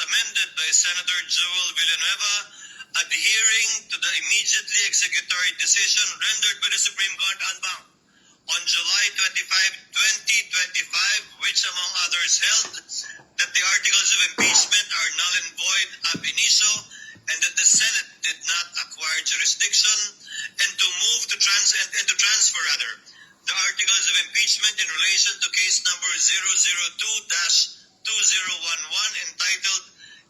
amended by Senator Joel Villanueva, adhering to the immediately executory decision rendered by the Supreme Court en banc on July 25, 2025, which among others held that the articles of impeachment are null and void ab initio and that the Senate did not acquire jurisdiction, and to move to transfer the articles of impeachment in relation to case number 002-2011 entitled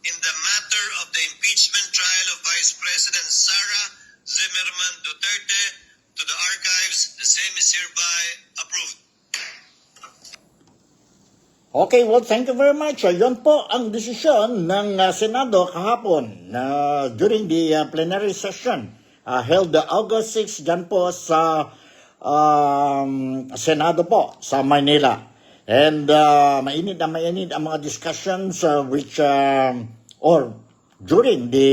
in the matter of the impeachment trial of Vice President Sara Zimmerman Duterte to the archives. The same is hereby approved. Okay, well, thank you very much. Yun po ang desisyon ng Senado kahapon during the plenary session held August 6 dyan po sa Senado po sa Manila. And mainit ang mga discussions or during the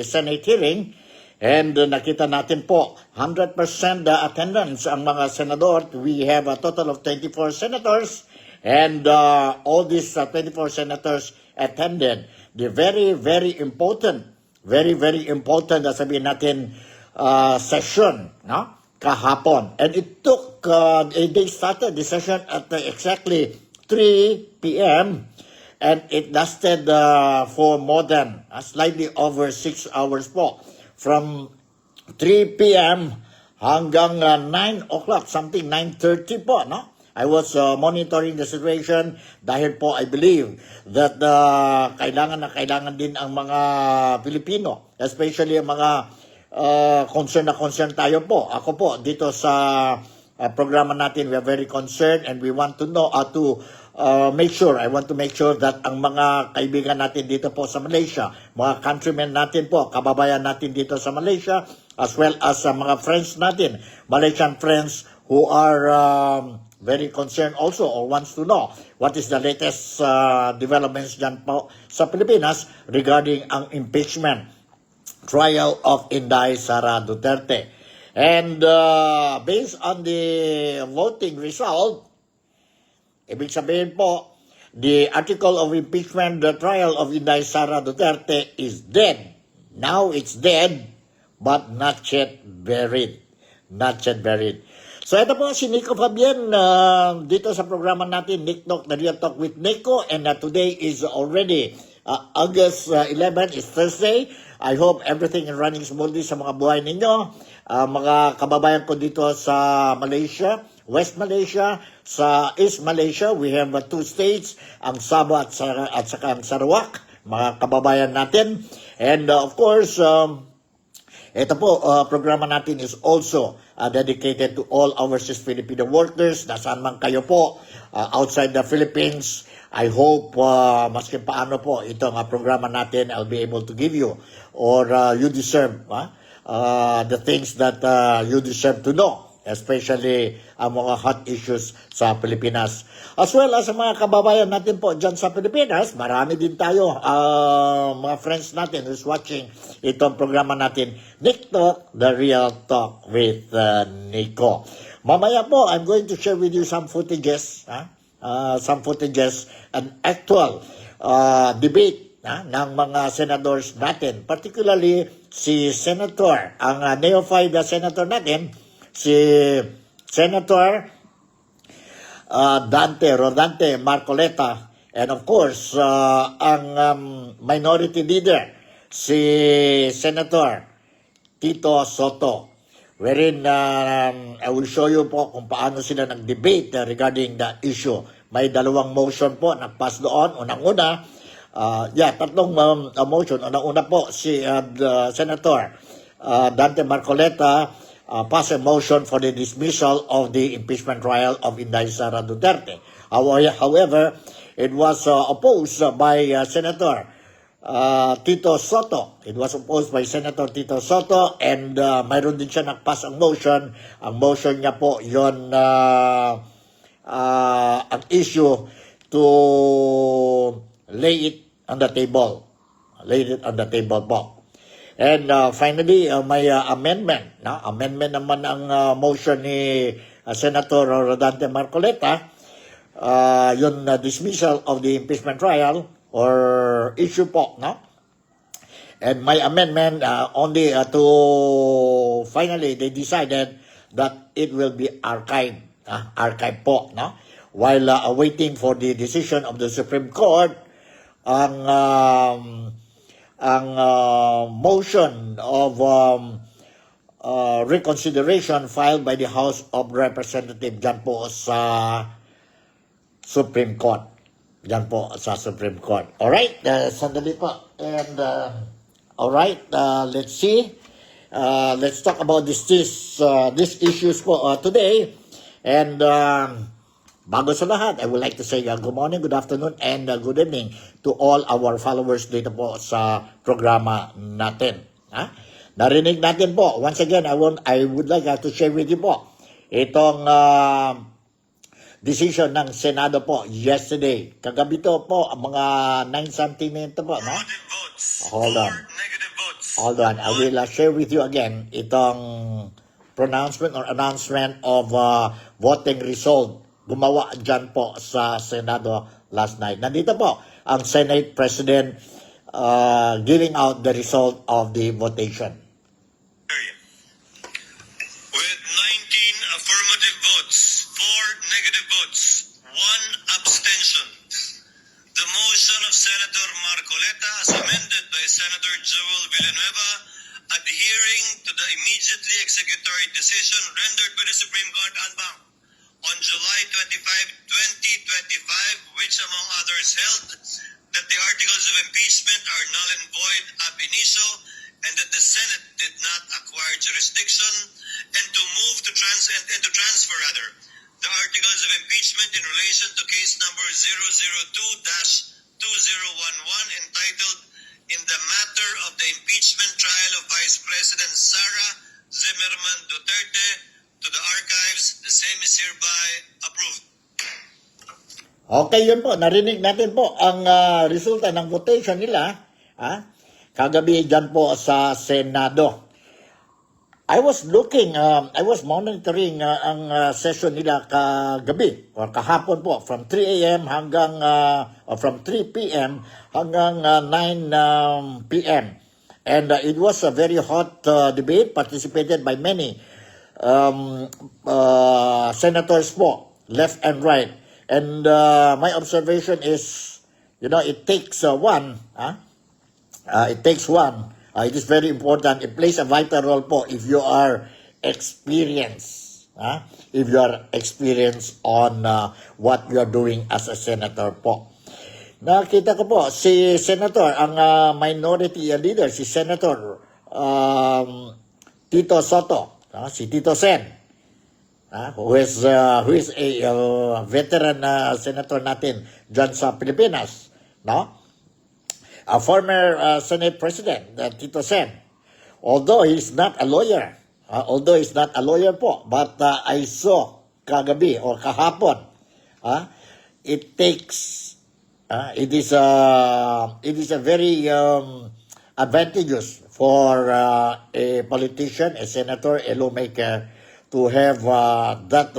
Senate hearing. And nakita natin po 100% attendance ang mga senador. We have a total of 24 senators. And all these 24 senators attended the very, very important, sabihin natin, session, no? Kahapon. And it took, they started the session at exactly 3 p.m. And it lasted for more than, slightly over 6 hours po. From 3 p.m. hanggang 9 o'clock, something, 9:30 po, no? I was monitoring the situation dahil po I believe that kailangan din ang mga Pilipino, especially ang mga concern tayo po. Ako po, dito sa programa natin, we are very concerned and we want to know, I want to make sure that ang mga kaibigan natin dito po sa Malaysia, mga countrymen natin po, kababayan natin dito sa Malaysia, as well as mga friends natin, Malaysian friends who are very concerned also or wants to know what is the latest developments dyan po sa Pilipinas regarding ang impeachment trial of Inday Sara Duterte. And based on the voting result, ibig sabihin po, the article of impeachment, the trial of Inday Sara Duterte is dead. Now it's dead, but not yet buried. Not yet buried. So ito po si Nico Fabian dito sa programa natin, NikTok, The Real Talk with Nico. And today is already August 11, is Thursday. I hope everything is running smoothly sa mga buhay ninyo. Mga kababayan ko dito sa Malaysia, West Malaysia, sa East Malaysia, we have 2 states, ang Sabah at saka ang Sarawak, mga kababayan natin. And of course, ito po, programa natin is also dedicated to all overseas Filipino workers, nasaan man kayo po, outside the Philippines. I hope, maski paano po, itong programa natin, I'll be able to give you, or you deserve, the things that you deserve to know, especially ang mga hot issues sa Pilipinas. As well as mga kababayan natin po dyan sa Pilipinas, marami din tayo, mga friends natin who's watching itong programa natin, NikTok, The Real Talk with Nico. Mamaya po, I'm going to share with you some footages, an actual debate ng mga senators natin, particularly si Senator, ang neophyte senator natin, si Senator Rodante Marcoleta, and of course, ang minority leader, si Senator Tito Soto, wherein I will show you po kung paano sila nag-debate regarding the issue. May 2 motion po, nag-pass doon. Unang-una, tatlong motion. Unang-una po, si Senator Dante Marcoleta pass a motion for the dismissal of the impeachment trial of Inday Sara Duterte. However, it was opposed by Senator Tito Soto. It was opposed by Senator Tito Soto, and mayroon din siya nagpass ang motion. Ang motion niya po, yon ang issue to lay it on the table. Lay it on the table po. And finally, may amendment. Amendment naman ang motion ni Senator Rodante Marcoleta. Dismissal of the impeachment trial or issue po, no? And my amendment only to finally they decided that it will be archived po, no? While awaiting for the decision of the Supreme Court, ang motion of reconsideration filed by the House of Representatives dyan po sa Supreme Court. Dyan po sa Supreme Court. Alright, sandali po. And alright, let's see. Let's talk about these issues po today. And bago sa lahat, I would like to say good morning, good afternoon, and good evening to all our followers dito po sa programa natin. Narinig natin po, once again, I would like to share with you po itong decision ng Senado po yesterday. Kagabi to po, ang mga 9-something minutes po, no? Hold on. I will share with you again itong pronouncement or announcement of voting result gumawa dyan po sa Senado last night. Nandito po ang Senate President giving out the result of the votation. With 19 affirmative votes, 4 negative votes, 1 abstention, the motion of Senator Marcoleta as amended by Senator Joel Villanueva adhering to the immediately executory decision rendered by the Supreme Court on July 25, 2025, which among others held that the articles of impeachment are null and void ab initio and that the Senate did not acquire jurisdiction and to transfer the articles of impeachment in relation to case number 002-2011 entitled in the matter of the impeachment trial of Vice President Sara Zimmerman Duterte to the archives. The same is hereby approved. Okay, yun po. Narinig natin po ang resulta ng votation nila kagabi dyan po sa Senado. I was monitoring ang session nila kagabi or kahapon po from 3 a.m. hanggang from 3 p.m. hanggang 9 p.m. And it was a very hot debate participated by many senators po, left and right. And my observation is, it takes one. It is very important. It plays a vital role po if you are experienced. If you are experienced on what you are doing as a senator po. Nakita ko po, si Senator, ang minority leader, si Senator Tito Soto, si Tito Sen, who is a veteran senator natin dyan sa Pilipinas, no? A former Senate President, Tito Sen, although he's not a lawyer po, but I saw kagabi or kahapon, it is a very advantageous for a politician, a senator, a lawmaker to have that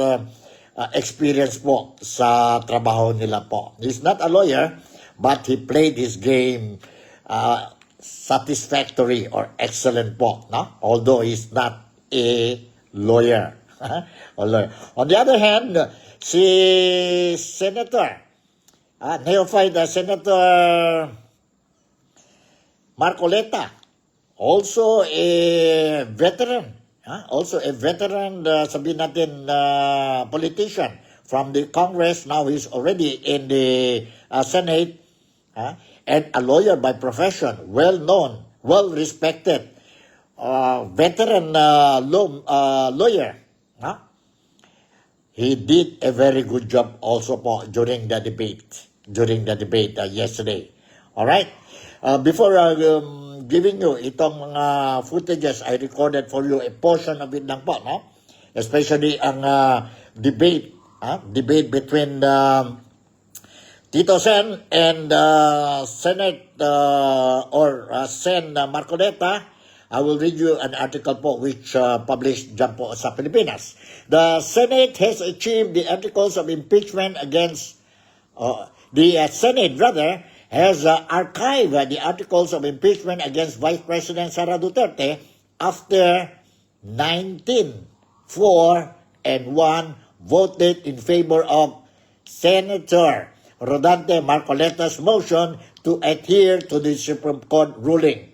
experience po sa trabaho nila po. He's not a lawyer, but he played his game satisfactory or excellent po, no? Although he's not a lawyer. On the other hand, si Senator, neophyte Senator Marcoleta, also a veteran, sabihin natin, politician from the Congress. Now he's already in the Senate, and a lawyer by profession, well-known, well-respected, veteran lawyer. He did a very good job also po during the debate yesterday. All right? Before giving you itong mga footages, I recorded for you a portion of it lang po, no? Especially ang debate between Tito Sen and Senate Sen Marcoleta. I will read you an article po which published dyan po sa Pilipinas. The Senate has achieved the articles of impeachment against, the Senate has archived the articles of impeachment against Vice President Sara Duterte after 19, 4, and 1 voted in favor of Senator Rodante Marcoleta's motion to adhere to the Supreme Court ruling.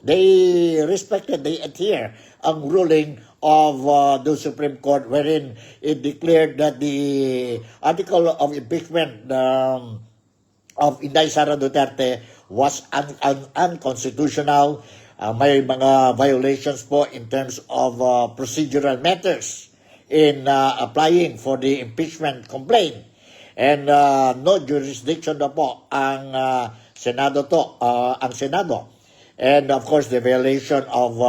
They adhere ang ruling of the Supreme Court wherein it declared that the article of impeachment of Inday Sara Duterte was unconstitutional. May mga violations po in terms of procedural matters in applying for the impeachment complaint. And no jurisdiction na po ang Senado ang Senado. And of course, the violation of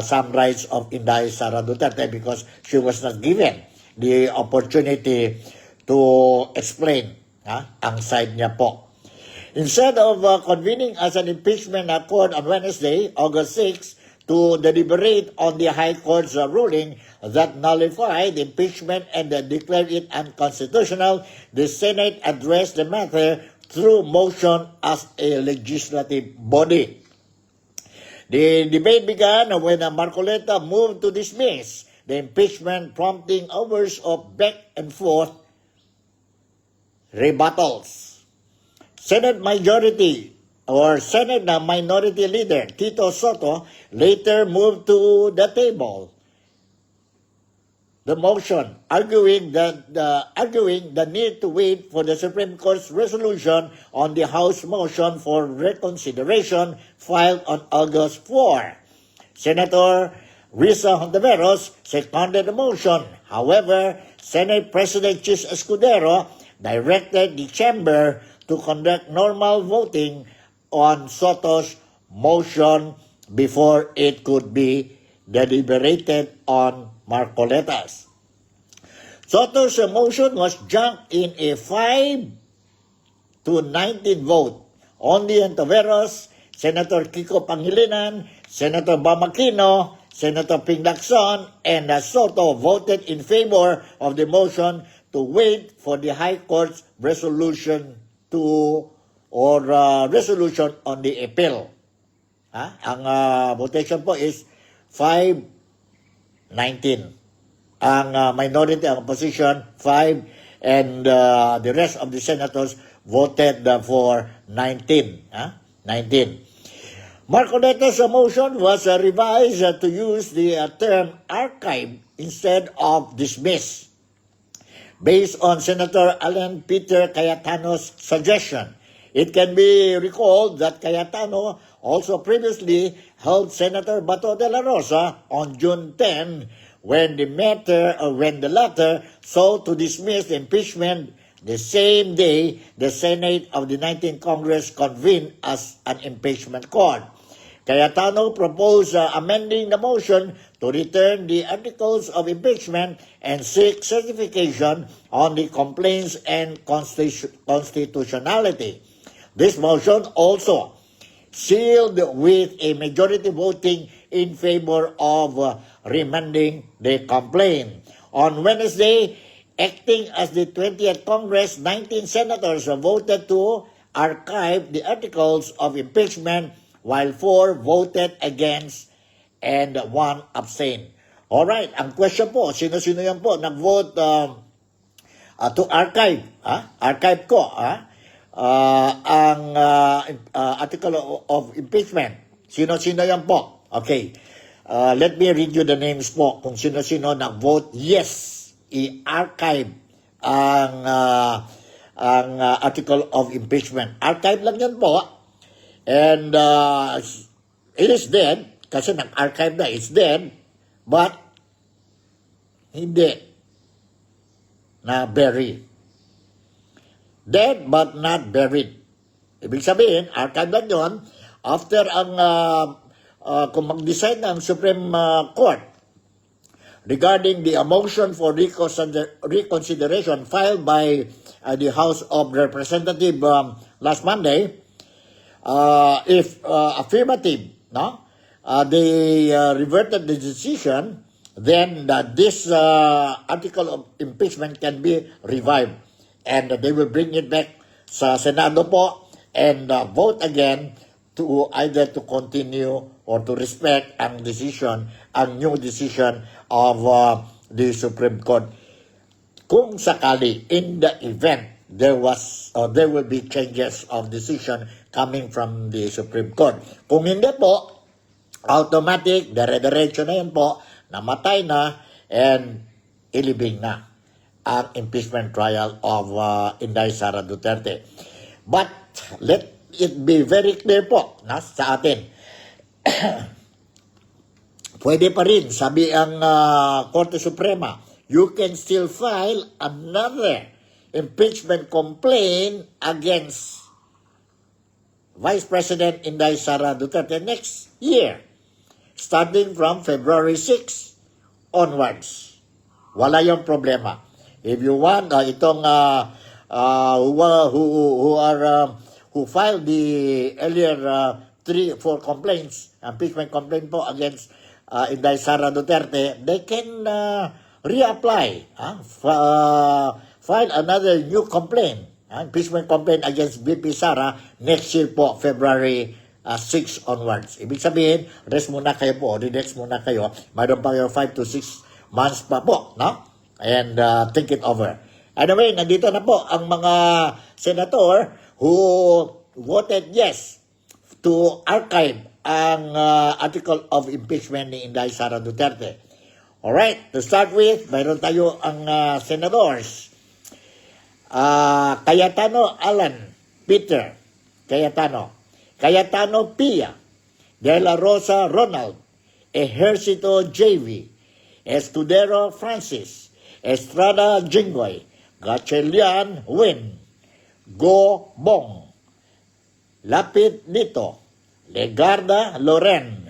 some rights of Inday Sara Duterte because she was not given the opportunity to explain ang side niya po. Instead of convening as an impeachment court on Wednesday, August 6, to deliberate on the High Court's ruling that nullified the impeachment and declared it unconstitutional, the Senate addressed the matter through motion as a legislative body. The debate began when Marcoleta moved to dismiss the impeachment, prompting hours of back and forth rebuttals. Senate Minority Leader Tito Soto later moved to the table the motion, arguing the need to wait for the Supreme Court's resolution on the House motion for reconsideration filed on August 4. Senator Risa Hontiveros seconded the motion. However, Senate President Chis Escudero directed the chamber to conduct normal voting on Soto's motion before it could be deliberated on Marcoleta's. Soto's motion was junked in a 5-19 vote. Only Hontiveros, Senator Kiko Pangilinan, Senator Bamakino, Senator Ping Lacson, and Soto voted in favor of the motion to wait for the High Court's resolution resolution on the appeal. Ang votation po is 5-19. Ang minority, ang opposition, 5, and the rest of the senators voted for 19. 19. Marcoleta's motion was revised to use the term archive instead of dismiss, based on Senator Alan Peter Cayetano's suggestion. It can be recalled that Cayetano also previously held Senator Bato de la Rosa on June 10 when the latter sought to dismiss the impeachment the same day the Senate of the 19th Congress convened as an impeachment court. Cayetano proposed amending the motion to return the articles of impeachment and seek certification on the complaints and constitutionality. This motion also sealed with a majority voting in favor of remanding the complaint. On Wednesday, acting as the 20th Congress, 19 senators voted to archive the articles of impeachment while 4 voted against and 1 abstained. Alright, ang question po, sino-sino yan po nag-vote to archive? Archive ko, ang article of impeachment. Sino-sino yan po? Okay. Let me read you the names po kung sino-sino nag-vote yes, i-archive ang article of impeachment. Archive lang yan po. And it is dead, kasi nag-archive na, it's dead, but hindi na buried. Dead but not buried. Ibig sabihin, archive lang yun, after ang, kung mag-decide ng Supreme Court regarding the motion for reconsideration filed by the House of Representatives last Monday, if affirmative, they reverted the decision, then this article of impeachment can be revived. And they will bring it back sa Senado po and vote again to either to continue or to respect ang new decision of the Supreme Court. Kung sakali, in the event there will be changes of decision coming from the Supreme Court. Kung hindi po, automatic, dire-diretso na yan po, namatay na, and ilibing na ang impeachment trial of Inday Sara Duterte. But let it be very clear po sa atin. Pwede pa rin, sabi ang Korte Suprema, you can still file another impeachment complaint against Vice President Inday Sara Duterte next year, starting from February 6 onwards. Wala yung problema. If you want, who filed the earlier 3-4 complaints, impeachment complaint po against Inday Sara Duterte, they can reapply, file another new complaint, impeachment complaint against VP Sara next year po, February 6 onwards. Ibig sabihin, rest muna kayo po, relax muna kayo, mayroon pa kayo 5 to 6 months pa po, no? And think it over. Anyway, nandito na po ang mga senator who voted yes to archive ang article of impeachment ni Inday Sara Duterte. Alright, to start with, mayroon tayo ang senators. Cayetano Alan Peter Cayetano Pia, De La Rosa Ronald, Ejercito JV, Escudero Francis, Estrada Jinggoy, Gatchelian Win, Go Bong, Lapid Lito, Legarda Loren,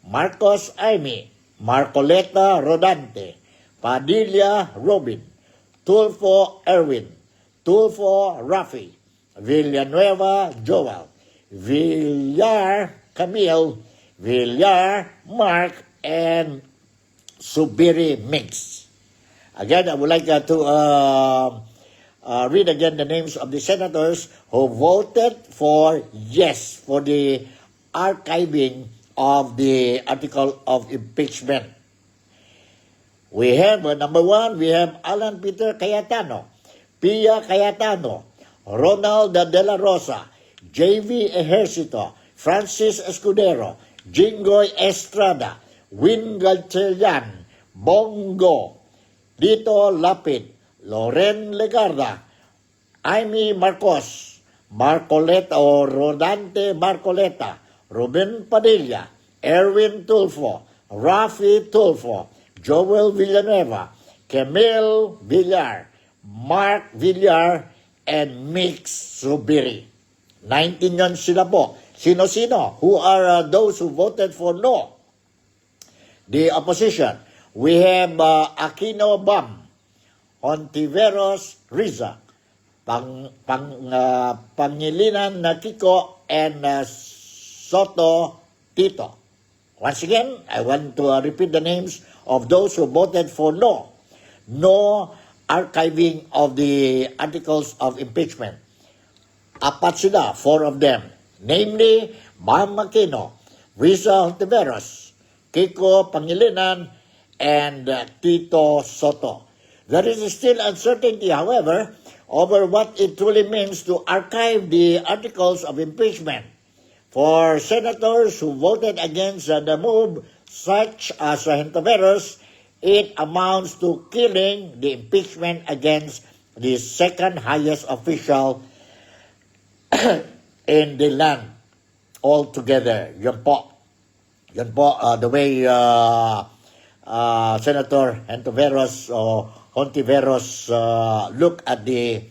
Marcos Aimee, Marcoleta Rodante, Padilla Robin, Tulfo Erwin, Tulfo Rafi, Villanueva Joel, Villar Camille, Villar Mark, and Subiri Mix. Again, I would like to read again the names of the senators who voted for yes for the archiving of the article of impeachment. We have, number one, we have Alan Peter Cayetano, Pia Cayetano, Ronald De La Rosa, JV Ejercito, Francis Escudero, Jinggoy Estrada, Win Gatchelian, Bongo, Lito Lapid, Loren Legarda, Aimee Marcos, Marcoleta o Rodante Marcoleta, Ruben Padilla, Erwin Tulfo, Rafi Tulfo, Joel Villanueva, Camille Villar, Mark Villar, and Mix Subiri. 19 yon sila po. Sino-sino? Who are those who voted for no? The opposition. We have Aquino Bam, Ontiveros Riza, Pangilinan Kiko, and Soto Tito. Once again, I want to repeat the names of those who voted for no. No archiving of the articles of impeachment. Apat sila, 4 of them. Namely, Bam Aquino, Riza Ontiveros, Kiko Pangilinan, and Tito Soto. There is still uncertainty, however, over what it truly means to archive the articles of impeachment. For senators who voted against the move, such as Ontiveros, it amounts to killing the impeachment against the second highest official in the land altogether. Yun po, the way Senator Ontiveros look at the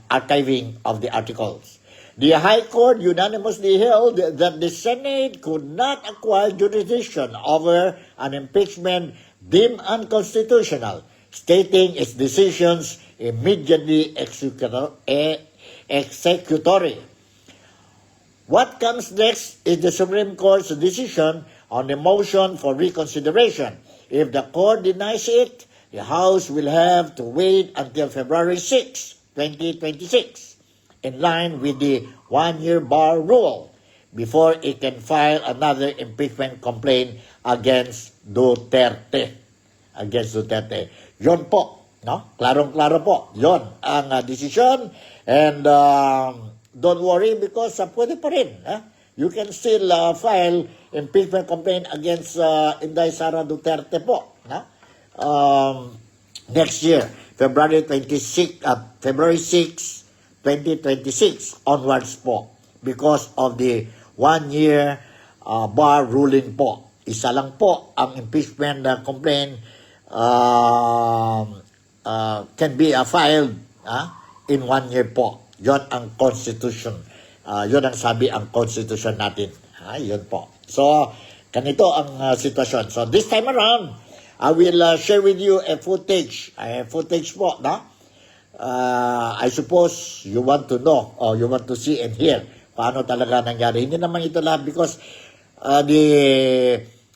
archiving of the articles. The High Court unanimously held that the Senate could not acquire jurisdiction over an impeachment deemed unconstitutional, stating its decisions immediately executory. What comes next is the Supreme Court's decision on the motion for reconsideration. If the court denies it, the House will have to wait until February 6 2026, in line with the one-year bar rule before it can file another impeachment complaint against Duterte. Yon po, no? Klarong-klaro po. Yon ang desisyon. And don't worry because pwede pa rin. You can still file impeachment complaint against Inday Sara Duterte po. No? Next year, February 6, 2026 onwards po because of the one-year bar ruling po. Isa lang po ang impeachment complaint can be filed in 1 year po. Yon ang constitution. Yon ang sabi ang constitution natin. Yon po. So, ganito ang sitwasyon. So, this time around, I will share with you a footage. Footage po, no? I suppose you want to know or you want to see and hear paano talaga nangyari. Hindi naman ito lahat because the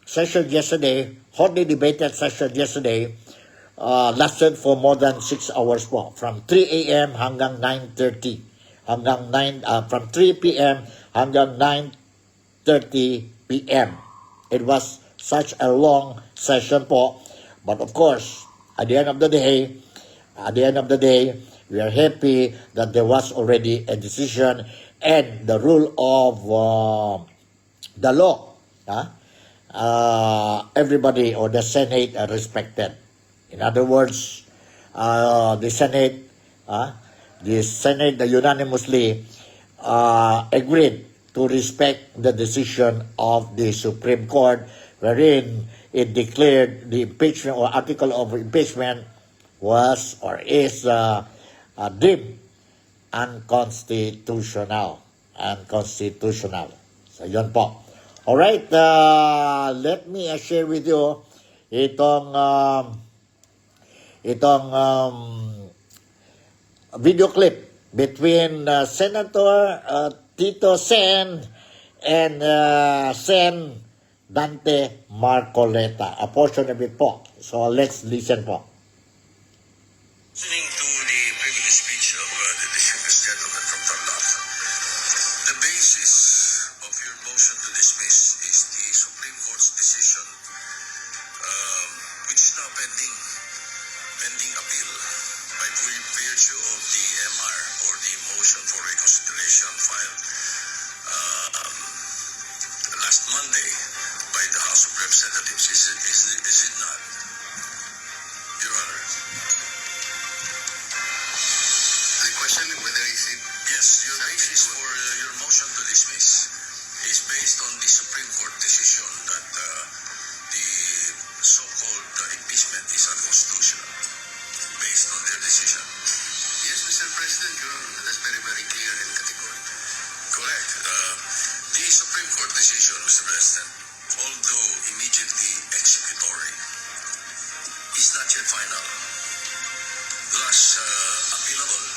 session yesterday, hotly debated session yesterday, lasted for more than 6 hours po. From 3 a.m. hanggang 9:30. From 3 p.m. hanggang 9:30 p.m. It was such a long session po. But of course, at the end of the day, we are happy that there was already a decision and the rule of the law. Everybody or the Senate are respected. In other words, the Senate unanimously agreed to respect the decision of the Supreme Court, wherein it declared the impeachment or article of impeachment was or is deemed unconstitutional. So, yun po. Alright, let me share with you itong video clip between Senator Tito Sen and Sen Dante Marcoleta. A portion of it po. So let's listen po. Listening to the privileged speech of the distinguished gentleman from Tarlac, the basis of your motion to dismiss is the Supreme Court's decision, which is now pending appeal by virtue of the MR or the motion for reconsideration filed last Monday by the House of Representatives. Is it not, Your Honor? The question whether is it... Yes, your basis for your motion to dismiss is based on the Supreme Court decision that the so-called impeachment is unconstitutional, based on their decision. Yes, Mr. President, Your Honor, that's very, very clear and categorical. Correct. The Supreme Court decision, Mr. President, although immediately executory, is not yet final. Thus, appealable.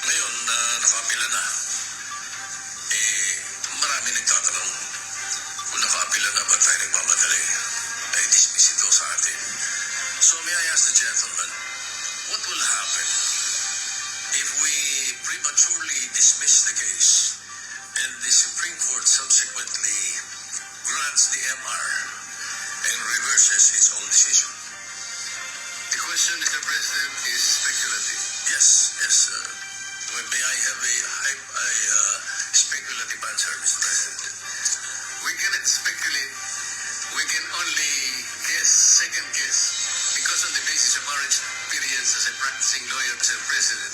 Ngayon, naka-apila na. Marami nagtatanong kung naka-apila na ba tayo nagmamadali. Ay dismiss ito sa atin. So may I ask the gentleman, what will happen if we prematurely dismiss the case and the Supreme Court subsequently grants the MR and reverses its own decision? The question, Mr. President, is speculative. Yes. May I have a speculative answer, Mr. President? We cannot speculate. We can only guess, second guess, because on the basis of our experience as a practicing lawyer, Mr. President,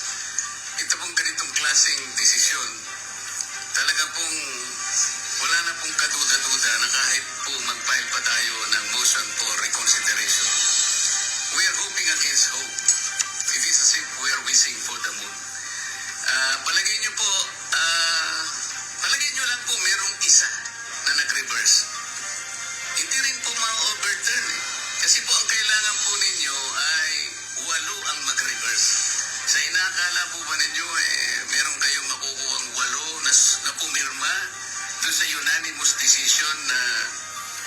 ito pong ganitong klaseng desisyon, talaga pong wala na pong kaduda-duda na kahit po mag-file pa tayo ng motion for reconsideration. We are hoping against hope. It is as if we are wishing for the moon. Palagay nyo lang po merong isa na nag-reverse. Hindi rin po ma-overturn eh. Kasi po ang kailangan po ninyo ay 8 ang mag-reverse. Sa inaakala po ba ninyo meron kayong makukuhang 8 na pumirma doon sa unanimous decision na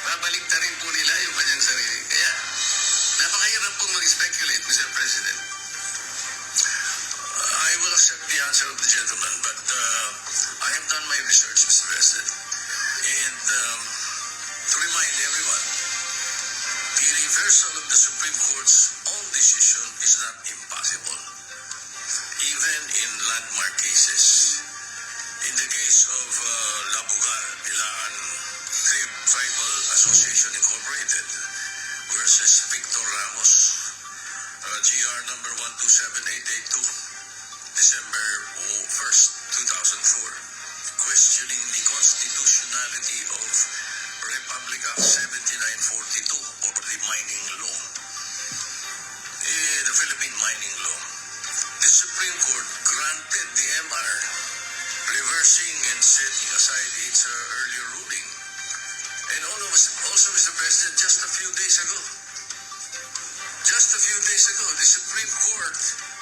babalik na rin po nila yung kanyang sarili. Kaya napakahirap pong mag-speculate, Mr. President. will accept the answer of the gentleman, but I have done my research, Mr. President. And to remind everyone, the reversal of the Supreme Court's own decision is not impossible, even in landmark cases. In the case of Labugar, Bilaan Tribal Association Incorporated versus Victor Ramos, GR number 127882, December 1st, 2004, questioning the constitutionality of Republic Act 7942 or the mining law, the Philippine mining law. The Supreme Court granted the MR, reversing and setting aside its earlier ruling. And also, Mr. President, just a few days ago, the Supreme Court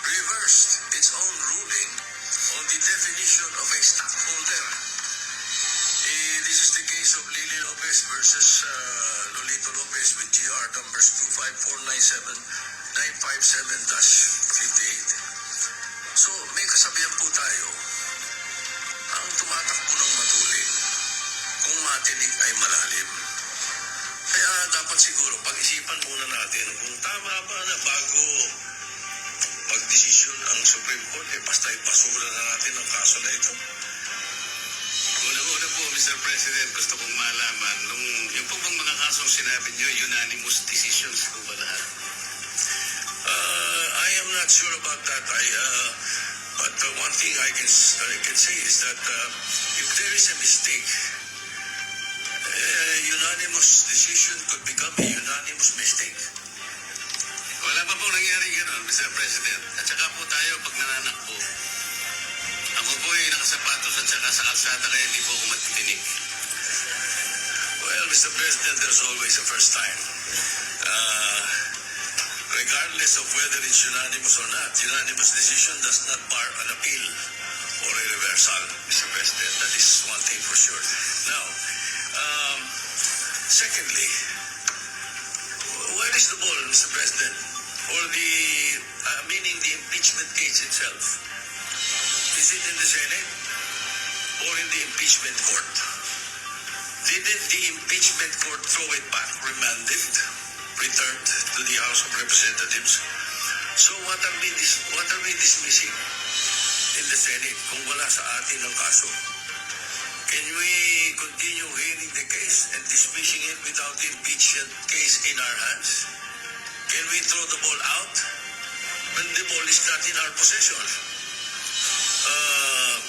reversed its own ruling on the definition of a stockholder. This is the case of Lily Lopez versus Lolito Lopez with GR numbers 25497-957-58. So, may kasabihan po tayo, ang tumatakbo ng matulin, kung matinig ay malalim. Kaya dapat siguro pag-isipan muna natin kung tama ba na bago pag-desisyon ang Supreme Court, basta ipasura na natin ang kaso na ito. Una-una po, Mr. President, gusto kong malaman, yung po bang mga kasong sinabi niyo, unanimous decisions po ba lahat? I am not sure about that. But one thing I can say is that if there is a mistake, unanimous decision could become a unanimous mistake. Wala pa po nangyari gano'n, Mr. President. At saka po tayo, pag nananakbo, ako po ay nakasapatos at saka sa kalsada kaya hindi po ako matitinig. Well, Mr. President, there's always a first time. Regardless of whether it's unanimous or not, unanimous decision does not bar an appeal or a reversal, Mr. President. That is one thing for sure. Now, secondly, where is the ball, Mr. President, or meaning the impeachment case itself? Is it in the Senate or in the impeachment court? Didn't the impeachment court throw it back, remanded, returned to the House of Representatives? So what are we dismissing in the Senate kung wala sa atin ang kaso? Can we continue hearing the case and dismissing it without the impeachment case in our hands? Can we throw the ball out when the ball is not in our possession?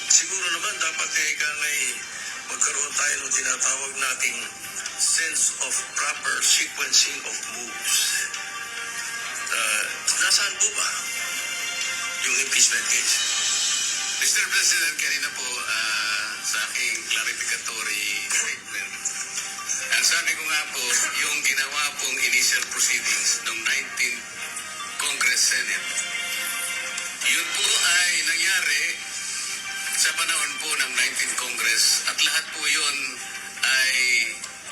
Siguro naman dapat magkaroon tayo ng tinatawag nating sense of proper sequencing of moves. Nasaan po ba yung impeachment case? Mr. President, kanina po sa aking clarificatory statement, ang sabi ko nga po, yung ginawa pong initial proceedings ng 19th Congress Senate, yun po ay nangyari sa panahon po ng 19th Congress at lahat po yun ay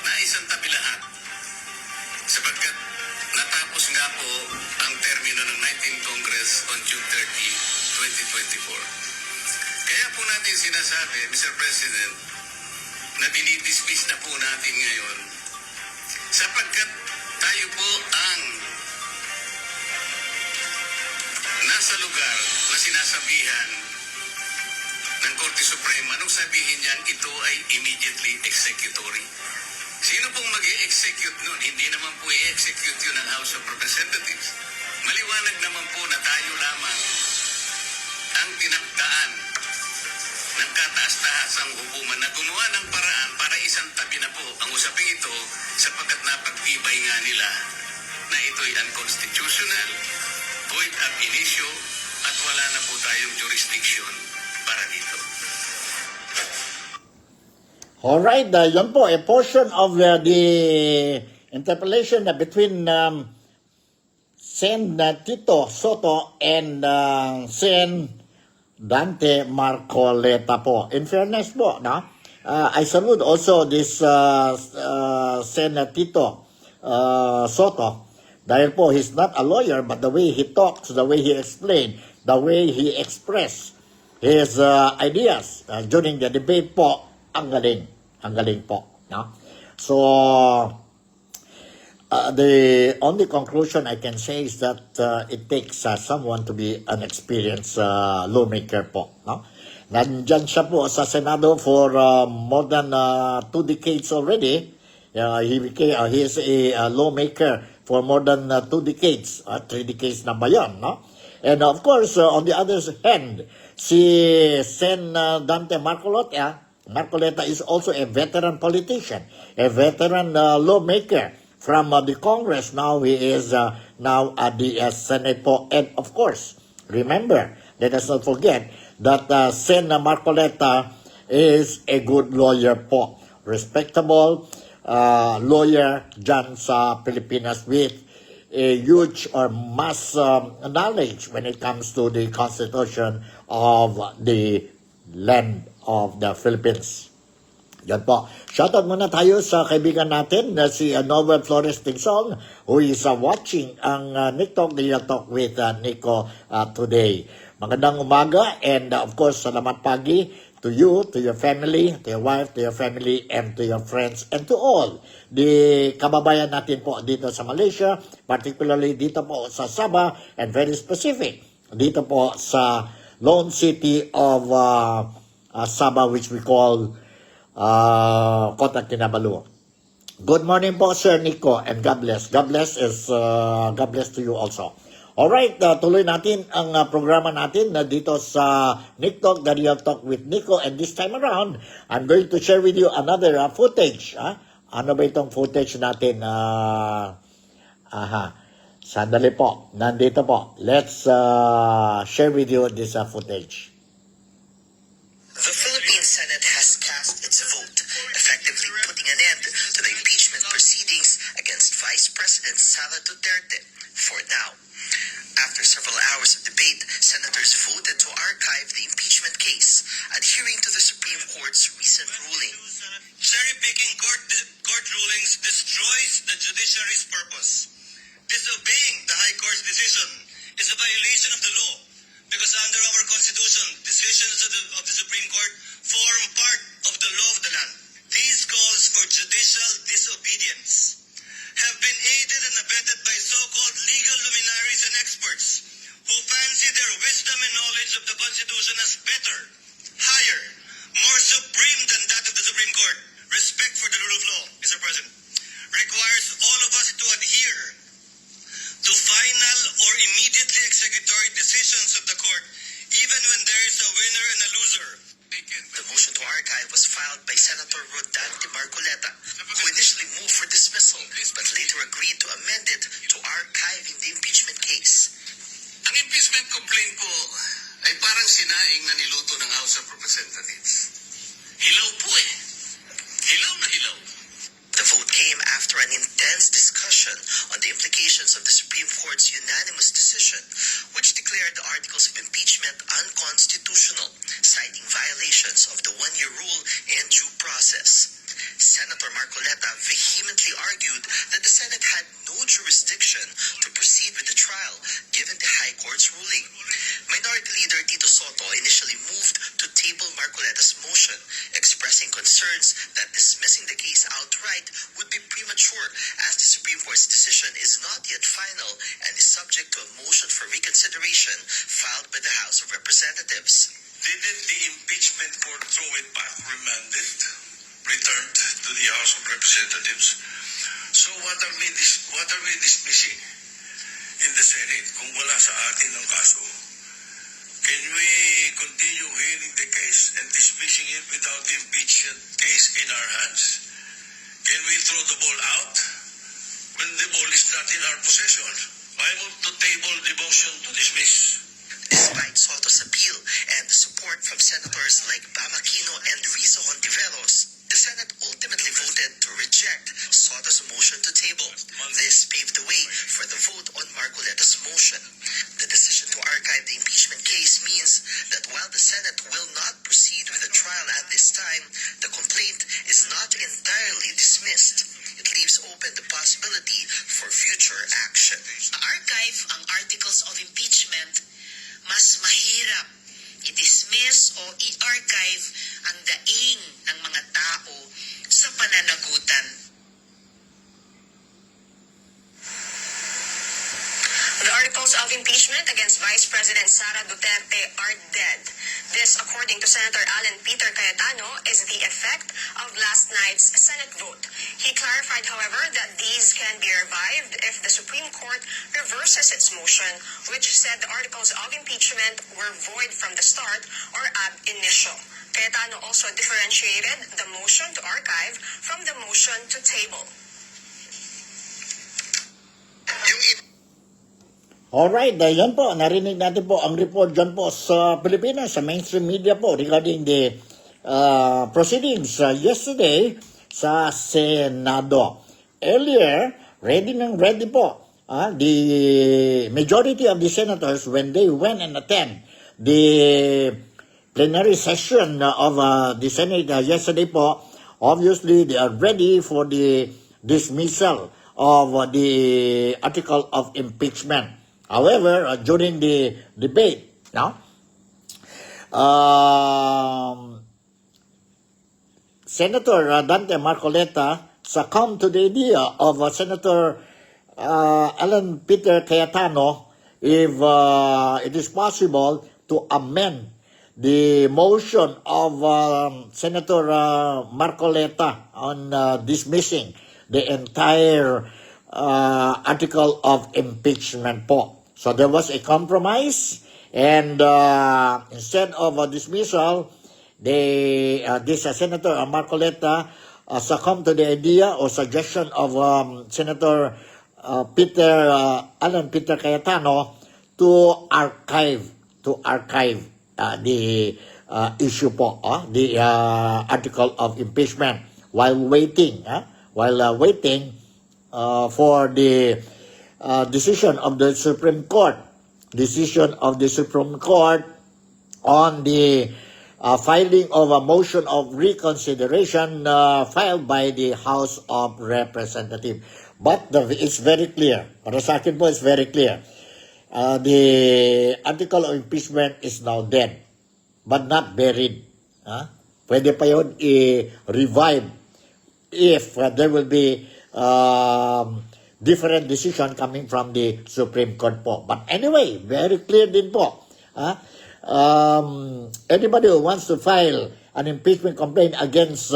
naisang tabi lahat sapagkat natapos nga po ang termino ng 19th Congress on June 30, 2024. Kaya po natin sinasabi, Mr. President, na dinidismiss na po natin ngayon sapagkat tayo po ang nasa lugar na sinasabihan ng Korte Suprema nung sabihin niyan ito ay immediately executory. Sino pong mag-i-execute nun? Hindi naman po i-execute yun ng House of Representatives. Maliwanag naman po na tayo lamang ang tinakdaan ng kataas-tahasang hukuman na gumawa ng paraan para isang tabi na po ang usaping ito sapagkat napagtibay nga nila na ito'y unconstitutional, void ab initio at wala na po tayong jurisdiction para dito. Alright, yan po, a portion of the interpellation between Sen Tito Soto and Sen Dante Marcoleta po. In fairness po, no? I salute also this Sen Tito Soto. Dahil po, he's not a lawyer, but the way he talks, the way he explained, the way he expressed his ideas during the debate po. Ang galing po. No? So, the only conclusion I can say is that it takes someone to be an experienced lawmaker po. No? Nandyan siya po sa Senado for more than 2 decades already. He is a lawmaker for more than 2 decades. 3 decades na ba yan? No? And of course, on the other hand, si Sen Dante Marcoleta is also a veteran politician, a veteran lawmaker from the Congress. Now he is now at the Senate po. And of course, remember, let us not forget that Sen Marcoleta is a good lawyer po. Respectable lawyer dyan sa Pilipinas with a huge or mass knowledge when it comes to the Constitution of the land of the Philippines. Yan po. Shoutout muna tayo sa kaibigan natin na si Noel Flores Tingsong, who is watching ang NikTok, the Talk with Nico today. Magandang umaga and of course, salamat pagi to you, to your family, to your wife, to your family, and to your friends, and to all the kababayan natin po dito sa Malaysia, particularly dito po sa Sabah, and very specific, dito po sa lone city of Sabah, which we call Kota Kinabalu. Good morning po, Sir Nico, and God bless. God bless to you also. Alright, tuloy natin ang programa natin dito sa NikTok, the Real Talk with Nico. And this time around, I'm going to share with you another footage. Ano ba itong footage natin? Sandali po. Nandito po. Let's share with you this footage. The Philippine Senate has cast its vote, effectively putting an end to the impeachment proceedings against Vice President Sara Duterte for now. After several hours of debate, senators voted to archive the impeachment case, adhering to the Supreme Court's recent ruling. Cherry-picking court rulings destroys the judiciary's purpose. Disobeying the High Court's decision is a violation of the law because under our Constitution, decisions of the Supreme Court form part of the law of the land. These calls for judicial disobedience have been aided and abetted by so-called legal luminaries and experts who fancy their wisdom and knowledge of the Constitution as better, higher, more supreme than that of the Supreme Court. Respect for the rule of law, Mr. President, requires all of us to adhere to final or immediately executory decisions of the court, even when there is a winner and a loser. The motion to archive was filed by Senator Dante Marcoleta, who initially moved for dismissal, but later agreed to amend it to archiving the impeachment case. Ang impeachment complaint ko ay parang sinaing na niluto ng House of Representatives. Hilaw po eh. Hilaw na hilaw. The vote came after an intense discussion on the implications of the Supreme Court's unanimous decision, which declared the articles of impeachment unconstitutional, citing violations of the one-year rule and due process. Senator Marcoleta vehemently argued that the Senate had no jurisdiction to proceed with the trial, given the High Court's ruling. Minority Leader Tito Soto initially moved to table Marcoleta's motion, expressing concerns that dismissing the case outright would be premature, as the Supreme Court's decision is not yet final and is subject to a motion for reconsideration filed by the House of Representatives. Didn't the impeachment court throw it back, remanded, returned to the House of Representatives? So what are we dismissing in the Senate kung wala sa atin ang kaso? Can we continue hearing the case and dismissing it without the impeachment case in our hands? Can we throw the ball out when the ball is not in our possession? I move to table the motion to dismiss. Despite Soto's appeal and the support from senators like Bam Aquino and Risa Hontiveros, the Senate ultimately voted to reject Soto's motion to table. This paved the way for the vote on Marcoleta's motion. The decision to archive the impeachment case means that while the Senate will not proceed with the trial at this time, the complaint is not entirely dismissed. It leaves open the possibility for future action. Archive ang articles of impeachment, mas mahirap i-dismiss o i-archive ang daing ng mga tao sa pananagutan. The articles of impeachment against Vice President Sara Duterte are dead. This, according to Senator Alan Peter Cayetano, is the effect of last night's Senate vote. He clarified, however, that these can be revived if the Supreme Court reverses its motion, which said the articles of impeachment were void from the start or ab initio. Cayetano also differentiated the motion to archive from the motion to table. Alright, yan po, narinig natin po ang report dyan po sa Pilipinas, sa mainstream media po regarding the proceedings yesterday sa Senado. Earlier, ready po, the majority of the senators when they went and attend the plenary session of the Senate yesterday po, obviously they are ready for the dismissal of the article of impeachment. However, during the debate, Senator Dante Marcoleta succumbed to the idea of Senator Alan Peter Cayetano if it is possible to amend the motion of Senator Marcoleta on dismissing the entire article of impeachment po. So there was a compromise, and instead of a dismissal, this Senator Marcoleta succumbed to the idea or suggestion of Senator Alan Peter Cayetano to archive the issue po, the article of impeachment while waiting for the decision of the Supreme Court on the filing of a motion of reconsideration filed by the House of Representatives. But it's very clear. Para sa akin po, it's very clear. The article of impeachment is now dead, but not buried. Pwede pa yun i-revive if there will be different decision coming from the Supreme Court po. But anyway, very clear din po. Anybody who wants to file an impeachment complaint against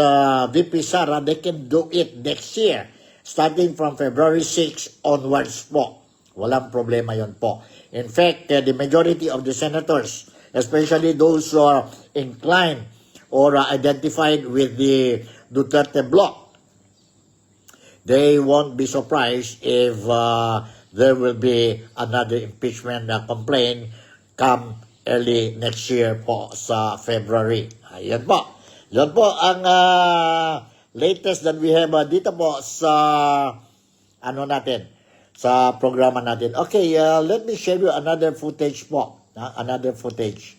VP Sara, they can do it next year, starting from February 6 onwards po. Walang problema yon po. In fact, the majority of the senators, especially those who are inclined or identified with the Duterte bloc, they won't be surprised if there will be another impeachment complaint come early next year po sa February. Ayan po. Yan po ang latest that we have dito po sa sa programa natin. Okay, let me share you another footage po. Another footage.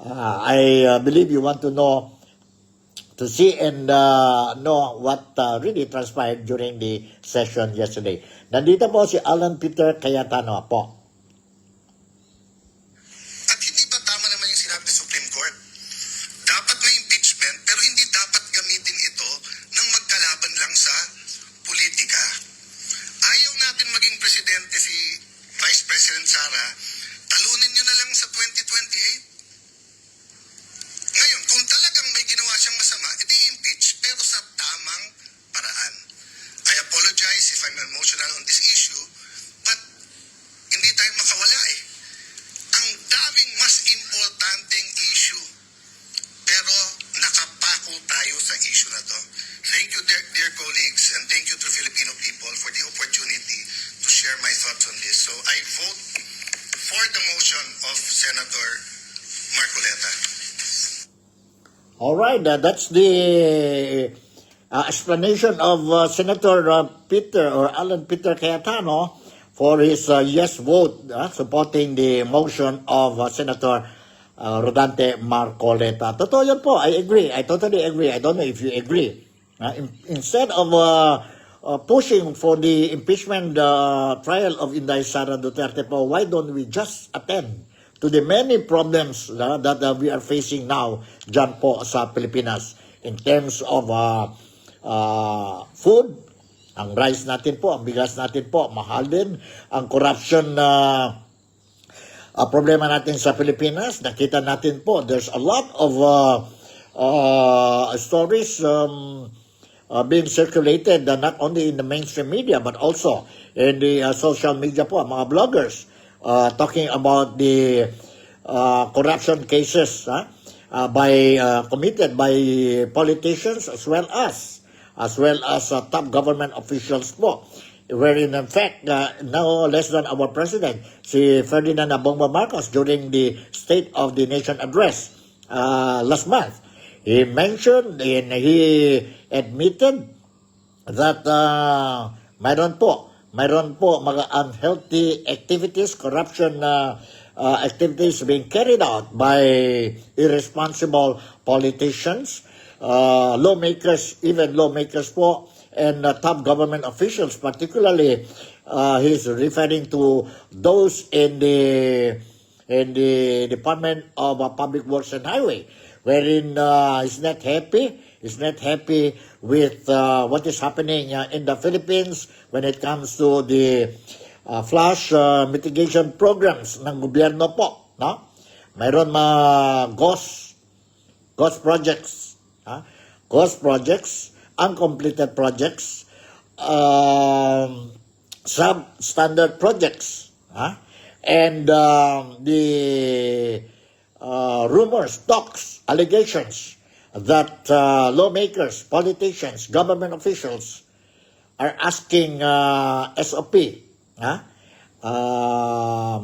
I believe you want to see and know what really transpired during the session yesterday. Nandito po si Alan Peter Cayetano po. At hindi ba tama naman yung sinabi ng Supreme Court? Dapat may impeachment, pero hindi dapat gamitin ito ng magkalaban lang sa politika. Ayaw natin maging presidente si Vice President Sara, talunin nyo na lang sa 2028. Ngayon, kung talagang may ginawa siyang masama, edi impeach, pero sa tamang paraan. I apologize if I'm emotional on this issue, but hindi tayo makawala eh. Ang daming mas importanteng issue, pero nakapako tayo sa issue na to. Thank you, dear colleagues, and thank you to Filipino people for the opportunity to share my thoughts on this. So I vote for the motion of Senator Marcoleta. All right, that's the explanation of Senator Peter or Alan Peter Cayetano for his yes vote supporting the motion of Senator Rodante Marcoleta. Totoo yan po. I agree. I totally agree. I don't know if you agree. Instead of pushing for the impeachment trial of Inday Sara Duterte po, why don't we just attend to the many problems that we are facing now dyan po sa Pilipinas in terms of food. Ang rice natin po, ang bigas natin po, mahal din. Ang corruption problema natin sa Pilipinas, nakita natin po, there's a lot of stories being circulated not only in the mainstream media but also in the social media po, mga bloggers talking about the corruption cases committed by politicians as well as top government officials po, wherein in fact no less than our president, si Ferdinand Bongbong Marcos, during the State of the Nation address last month, he mentioned and he admitted that mayroon po mga unhealthy activities, corruption activities being carried out by irresponsible politicians, lawmakers, even lawmakers po, and top government officials, particularly he's referring to those in the Department of Public Works and Highway, wherein he's not happy with what is happening in the Philippines when it comes to the flash mitigation programs ng gobyerno po, no? Mayroon ghost projects, uncompleted projects, substandard projects, and the rumors, talks, allegations that lawmakers, politicians, government officials are asking SOP.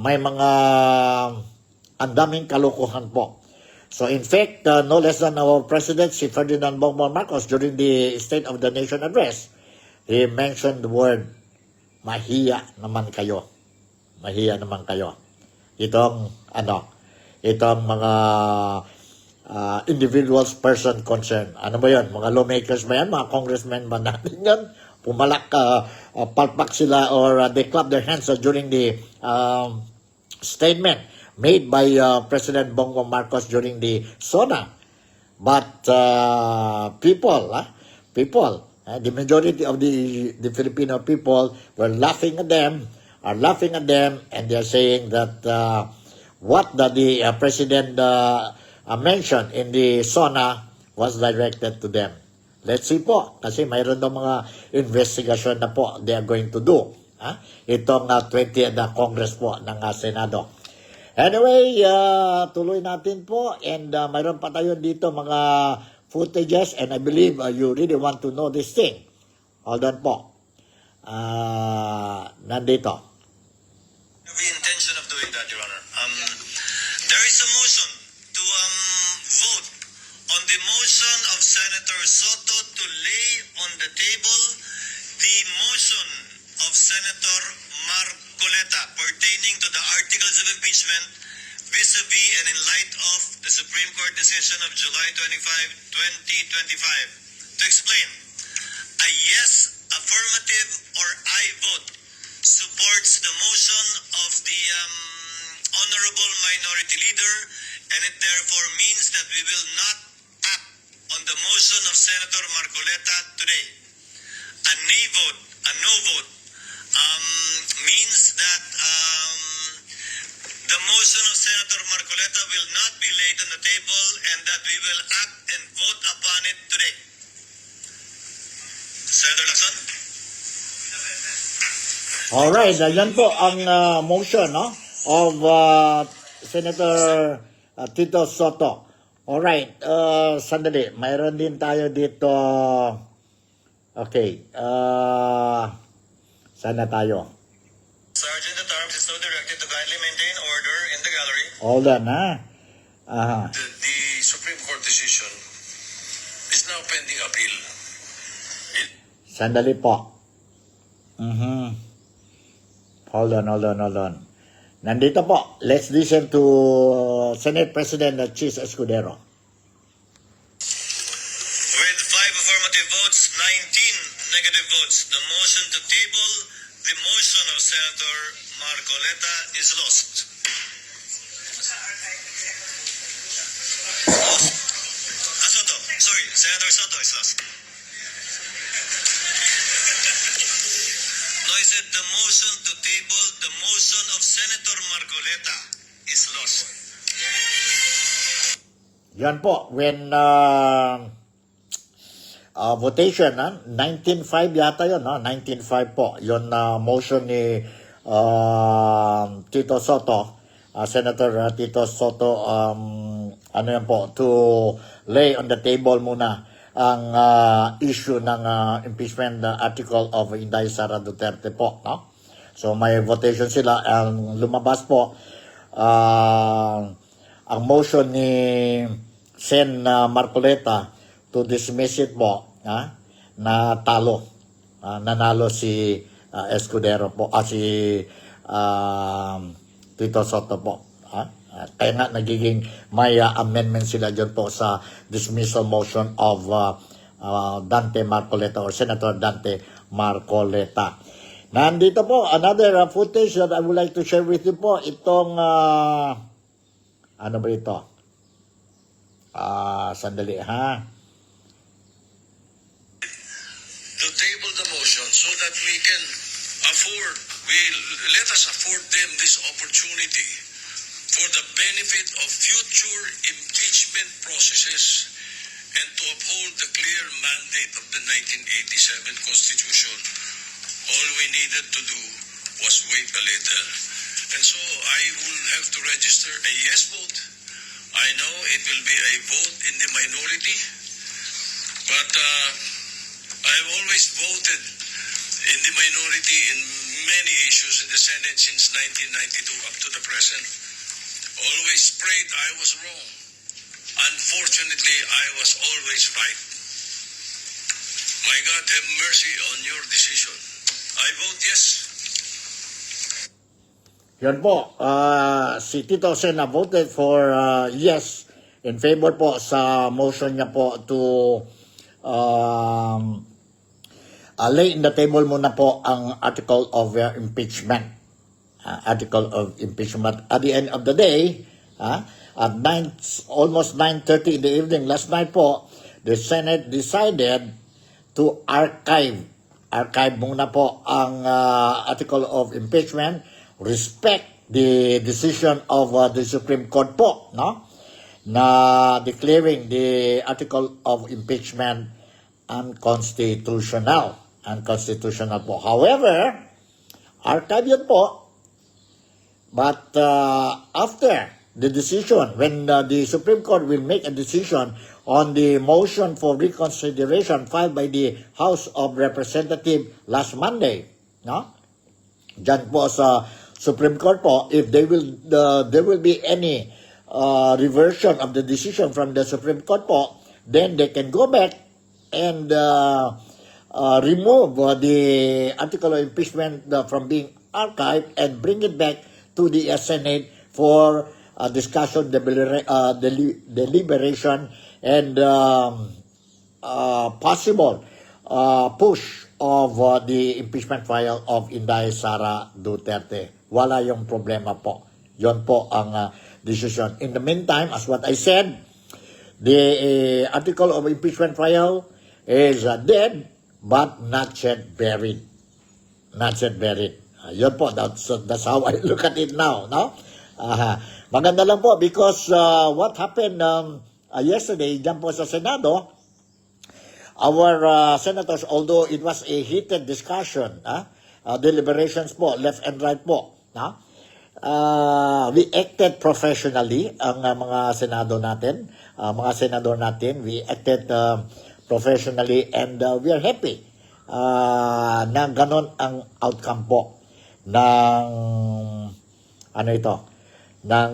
May mga andaming kalokohan po. So in fact, no less than our president, si Ferdinand Bongbong Marcos, during the State of the Nation address, he mentioned the word, mahiya naman kayo. Mahiya naman kayo. Itong mga individuals, person concerned. Ano ba yan? Mga lawmakers ba yan? Mga congressmen ba natin yan? Pumalak, palpak sila, or they clap their hands during the statement made by President Bongbong Marcos during the SONA. But people, the majority of the Filipino people were laughing at them, and they're saying that what the President mentioned in the SONA was directed to them. Let's see po, kasi mayroon daw mga investigation na po they are going to do. Itong 20th Congress po ng Senado. Anyway, tuloy natin po, and mayroon pa tayo dito mga footages, and I believe you really want to know this thing. Hold on po. Nandito. Have the intention of doing that, Your Honor. There is a motion to vote on the motion of Senator Soto to lay on the table the motion of Senator Marcoleta pertaining to the articles of impeachment vis-a-vis and in light of the Supreme Court decision of July 25, 2025. To explain, a yes, affirmative, or aye vote supports the motion of the Honorable Minority Leader, and it therefore means that we will not act on the motion of Senator Marcoleta today. A nay vote, a no vote, means that the motion of Senator Marcoleta will not be laid on the table and that we will act and vote upon it today. Senator Lacson? Alright, yan po ang motion of Senator Tito Soto. Alright, sandali, mayroon din tayo dito. Okay, sana tayo. Sergeant at Arms is now directed to kindly maintain order in the gallery. Hold on, The Supreme Court decision is now pending appeal. Sandali po. Hold on. Nandito po. Let's listen to Senate President Chis Escudero. With 5 affirmative votes, 19 negative votes, the motion to table the motion of Senator Marcoleta is lost. Senator Soto is lost. No, I said the motion to table the motion of Senator Marcoleta is lost. Yan po, when votation, 19.5 yata yun, 19.5 po, yun motion ni Tito Soto, Senator Tito Soto, ano yan po, to lay on the table muna ang issue ng impeachment article of Inday Sara Duterte po, no? So may votation sila, ang lumabas po, ang motion ni Sen Marcoleta to dismiss it po, na talo, nanalo si Escudero po, si Tito Soto po. Kaya nga nagiging may amendment sila dyan po sa dismissal motion of Dante Marcoleta or Senator Dante Marcoleta. Nandito po, another footage that I would like to share with you po, itong, ano ba ito? Sandali ha. To table the motion so that we can let us afford them this opportunity for the benefit of future impeachment processes and to uphold the clear mandate of the 1987 Constitution. All we needed to do was wait a little. And so I will have to register a yes vote. I know it will be a vote in the minority, but I've always voted in the minority in many issues in the Senate since 1992 up to the present. Always prayed I was wrong. Unfortunately, I was always right. My God have mercy on your decision. I vote yes. Yan po, si Tito Sena voted for yes in favor po sa motion niya po to lay in the table muna po ang article of impeachment. Article of impeachment. At the end of the day, at almost 9:30 in the evening last night po, the Senate decided to archive muna po ang article of impeachment, respect the decision of the Supreme Court po, no? Na declaring the article of impeachment unconstitutional po. However, archive yun po, but after the decision, when the Supreme Court will make a decision on the motion for reconsideration filed by the House of Representatives last Monday, no? Diyan po sa Supreme Court po, if there will be any reversion of the decision from the Supreme Court po, then they can go back and remove the article of impeachment from being archived and bring it back to the Senate for discussion, deliberation, and possible push of the impeachment trial of Inday Sara Duterte. Wala yung problema po. Yon po ang decision. In the meantime, as what I said, the article of impeachment trial is dead but not yet buried. Not yet buried. Yun po, that's how I look at it now. No? Maganda lang po because what happened yesterday dyan po sa Senado, our senators, although it was a heated discussion, deliberations po, left and right po, we acted professionally, ang mga senado natin, mga senador natin, we acted professionally and we are happy na ganon ang outcome po ng ng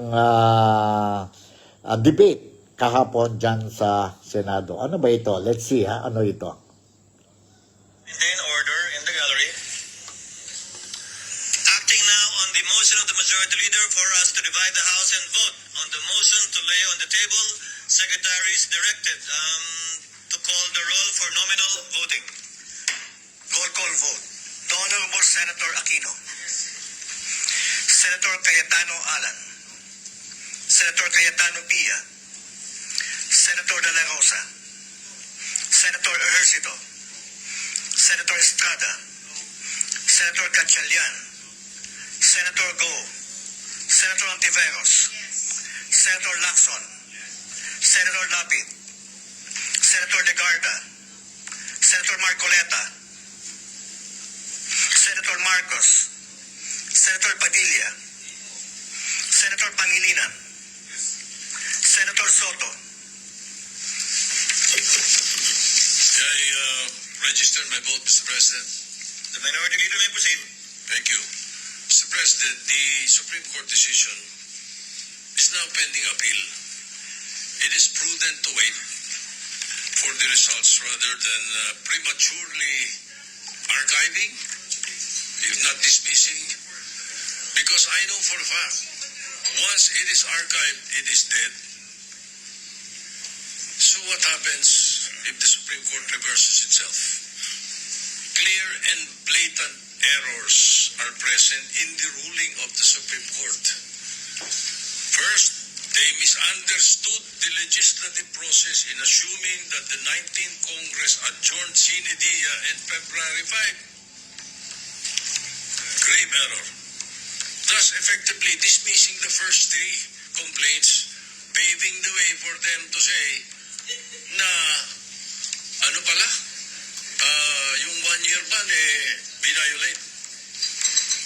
debate kahapon dyan sa Senado. Ano ba ito? Let's see, ano ito? Maintain order in the gallery. Acting now on the motion of the Majority Leader for us to divide the House and vote on the motion to lay on the table, Secretary is directed to call the roll for nominal voting. Roll call vote. The Honorable Senator Aquino. Senator Cayetano Alan. Senator Cayetano Pia. Senator De La Rosa. Senator Ejercito, Senator Estrada, Senator Gatchalian, Senator Go, Senator Ontiveros, Senator Lacson, Senator Lapid, Senator Legarda, Senator Marcoleta, Senator Marcos, Senator Padilla, Senator Pangilinan, Senator Soto. I register my vote, Mr. President. The Minority Leader may proceed. Thank you. Mr. President, the Supreme Court decision is now pending appeal. It is prudent to wait for the results rather than prematurely archiving, if not dismissing, because I know for a fact, once it is archived, it is dead. So what happens if the Supreme Court reverses itself? Clear and blatant errors are present in the ruling of the Supreme Court. First, they misunderstood the legislative process in assuming that the 19th Congress adjourned sine die in February 5. Grave error. Thus effectively dismissing the first three complaints, paving the way for them to say na ano pala, yung 1 year ban violate.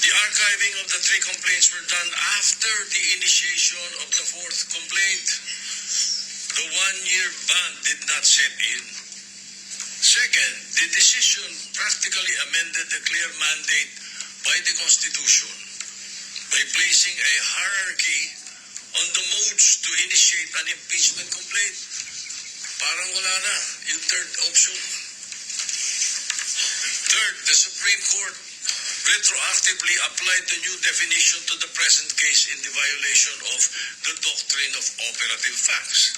The archiving of the three complaints were done after the initiation of the fourth complaint. The 1 year ban did not set in. Second, the decision practically amended the clear mandate by the Constitution by placing a hierarchy on the modes to initiate an impeachment complaint. Parang wala na yung third option. Third, the Supreme Court retroactively applied the new definition to the present case in the violation of the doctrine of operative facts,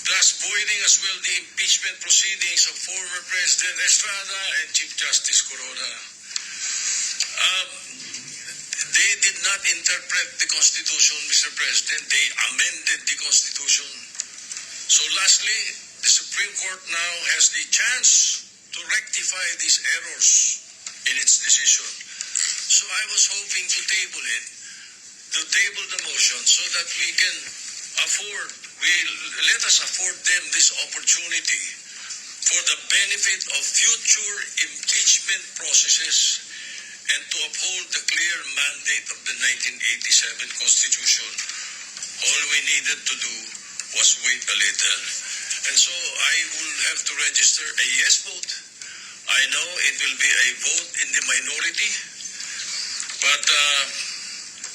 thus voiding as well the impeachment proceedings of former President Estrada and Chief Justice Corona. They did not interpret the Constitution, Mr. President. They amended the Constitution. So lastly, the Supreme Court now has the chance to rectify these errors in its decision. So I was hoping to table the motion so that we can let us afford them this opportunity for the benefit of future impeachment processes and to uphold the clear mandate of the 1987 Constitution. All we needed to do was wait a little. And so I will have to register a yes vote. I know it will be a vote in the minority, but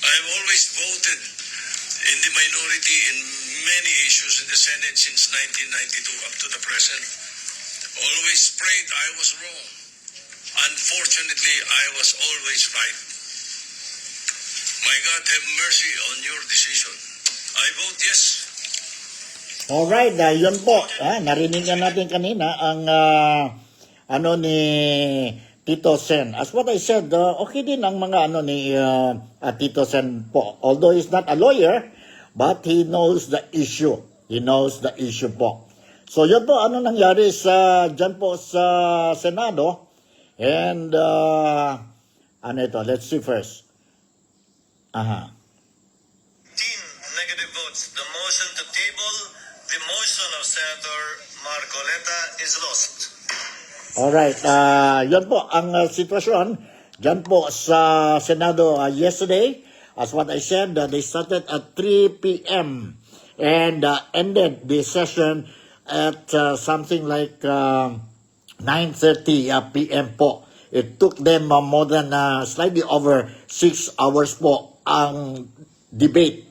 I've always voted in the minority in many issues in the Senate since 1992 up to the present. Always prayed I was wrong. Unfortunately, I was always right. My God have mercy on your decision. I vote yes. Alright, yun po. Narinig na natin kanina ang ano ni Tito Sen. As what I said, okay din ang mga ano ni Tito Sen po. Although he's not a lawyer, but he knows the issue. He knows the issue po. So yun po, ano nangyari dyan po sa Senado. And ano ito, let's see first. 15 negative votes. The motion to table the motion of Senator Marcoleta is lost. Alright, yun po ang sitwasyon dyan po sa Senado yesterday. As what I said, they started at 3 p.m. and ended the session at something like 9:30 p.m. po. It took them more than slightly over 6 hours po ang debate.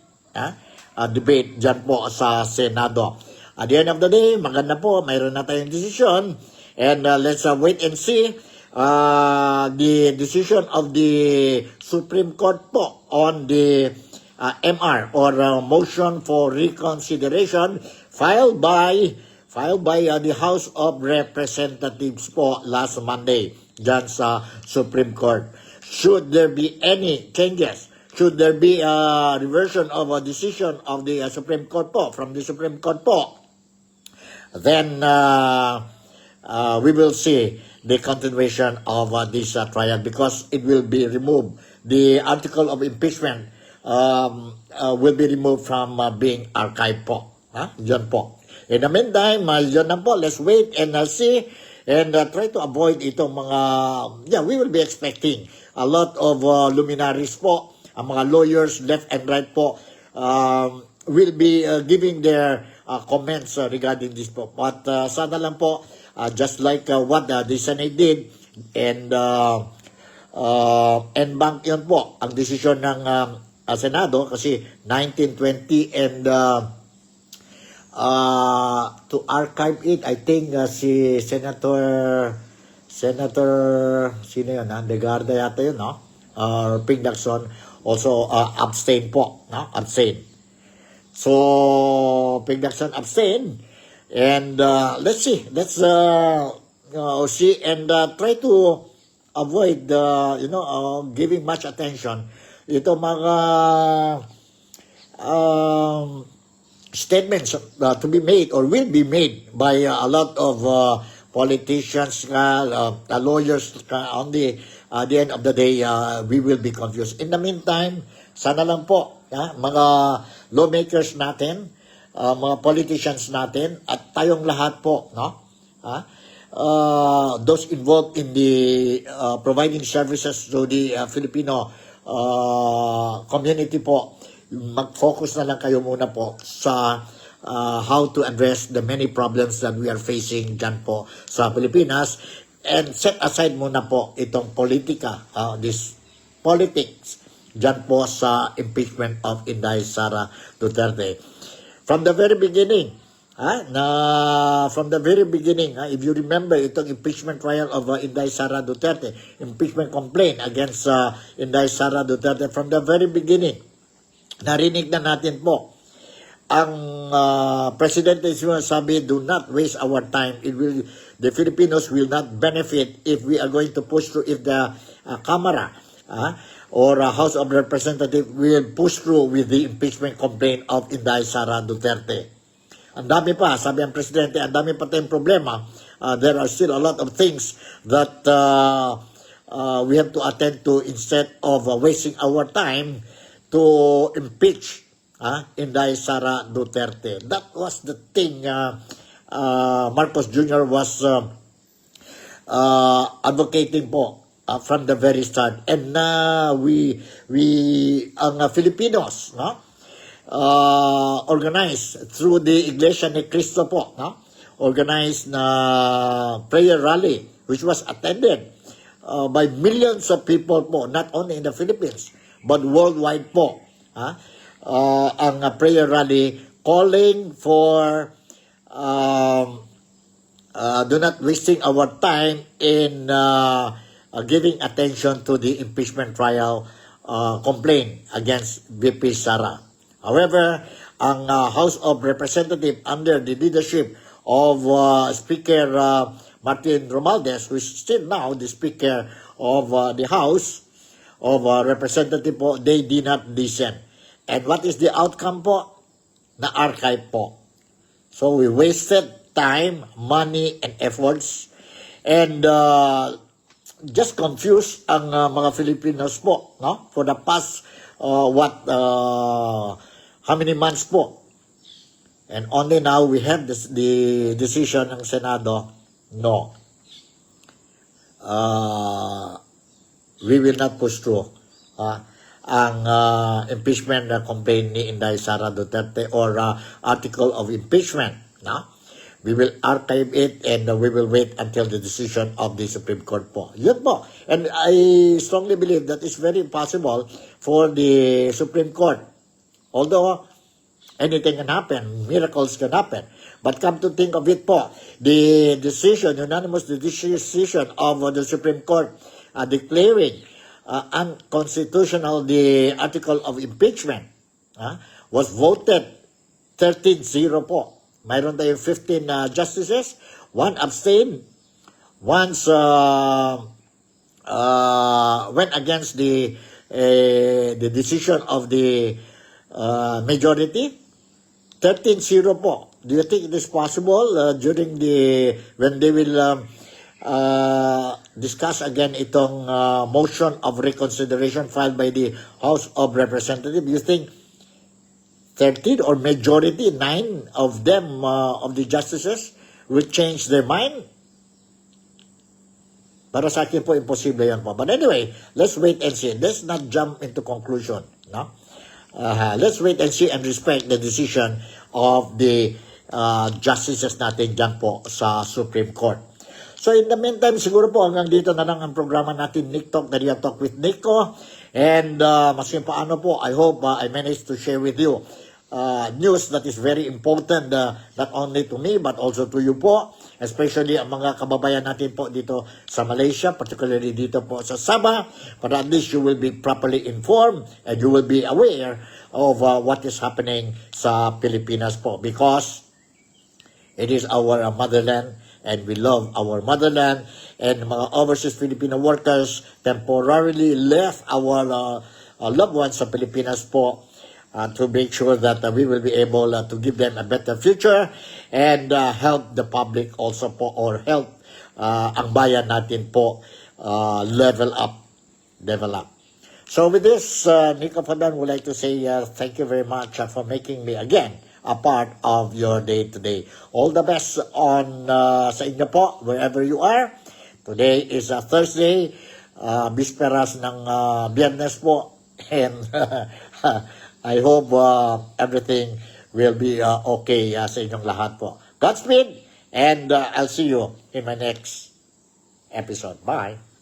Debate dyan po sa Senado. At the end of the day, maganda po, mayroon na tayong decision. And let's wait and see the decision of the Supreme Court po on the MR or motion for reconsideration filed by the House of Representatives po last Monday dyan sa Supreme Court. Should there be any changes, should there be a reversion of a decision of the Supreme Court po, from the Supreme Court po, then we will see the continuation of this trial because it will be removed. The article of impeachment will be removed from being archived po. Yun po. In the meantime, yun na po. Let's wait and see and try to avoid itong mga, we will be expecting a lot of luminaries po, ang mga lawyers left and right po, will be giving their comments regarding this po. But sana lang po, just like what the Senate did, and bank yun po, ang desisyon ng Senado, kasi 1920 and to archive it, I think si Senator, sino yun, Degarda yata yun, no? Ping Lacson also abstain po, no? Abstain. So, Ping Lacson abstain, and let's see, see, and try to avoid, giving much attention. Ito mga statements to be made or will be made by a lot of politicians, lawyers. On the end of the day, we will be confused. In the meantime, sana lang po, mga lawmakers natin, mga politicians natin, at tayong lahat po, no? Those involved in the providing services to the Filipino community po, mag-focus na lang kayo muna po sa how to address the many problems that we are facing dyan po sa Pilipinas, and set aside muna po itong politika, this politics dyan po sa impeachment of Inday Sara Duterte. From the very beginning, if you remember itong impeachment trial of Inday Sara Duterte, impeachment complaint against Inday Sara Duterte, from the very beginning, narinig na natin po ang Presidente sabi, do not waste our time. The Filipinos will not benefit if we are going to push through, if the Camara or House of Representatives will push through with the impeachment complaint of Inday Sara Duterte. Ang dami pa, sabi ang Presidente, ang dami pa tayong problema. There are still a lot of things that we have to attend to instead of wasting our time to impeach Inday Sara Duterte. That was the thing Marcos Jr. was advocating po from the very start. And we ang Filipinos, no? Organized through the Iglesia ni Cristo po, no? Organized na prayer rally which was attended by millions of people po, not only in the Philippines but worldwide po. Ang prayer rally calling for do not wasting our time in giving attention to the impeachment trial complaint against VP Sara. However, ang House of Representatives under the leadership of Speaker Martin Romualdez, who is still now the Speaker of the House of Representatives po, they did not listen. And what is the outcome po? Na-archive po. So we wasted time, money, and efforts, and just confused ang mga Filipinos po, no? For the past how many months po? And only now we have the decision ng Senado. No. We will not push through ang impeachment complaint ni Inday Sara Duterte or article of impeachment. No? We will archive it and we will wait until the decision of the Supreme Court po. Yun po. And I strongly believe that it's very possible for the Supreme Court. Although anything can happen, miracles can happen. But come to think of it po, the decision, unanimous decision of the Supreme Court declaring unconstitutional the article of impeachment was voted 13-0 po. Mayroon tayong 15 justices, one abstained, once went against the decision of the majority, 13-0 po. Do you think it is possible during when they will discuss again itong motion of reconsideration filed by the House of Representatives? You think 13 or majority, 9 of them, of the justices, will change their mind? Para sa akin po, imposible yan po. But anyway, let's wait and see. Let's not jump into conclusion. No? Let's wait and see and respect the decision of the justices natin dyan po sa Supreme Court. So in the meantime, siguro po hanggang dito na lang ang programa natin, NikTok, the Real Talk with Nico. And mas yung paano po, I hope I managed to share with you news that is very important, not only to me but also to you po, especially ang mga kababayan natin po dito sa Malaysia, particularly dito po sa Sabah, but at least you will be properly informed and you will be aware of what is happening sa Pilipinas po, because it is our motherland and we love our motherland, and mga overseas Filipino workers temporarily left our loved ones sa Pilipinas po, to make sure that we will be able to give them a better future and help the public also po, or help ang bayan natin po level up. So with this, Nico Fadan would like to say thank you very much for making me again a part of your day today. All the best on sa inyo po, wherever you are. Today is Thursday, bisperas ng Biyernes po, and I hope everything will be okay sa inyong lahat po. Godspeed, and I'll see you in my next episode. Bye!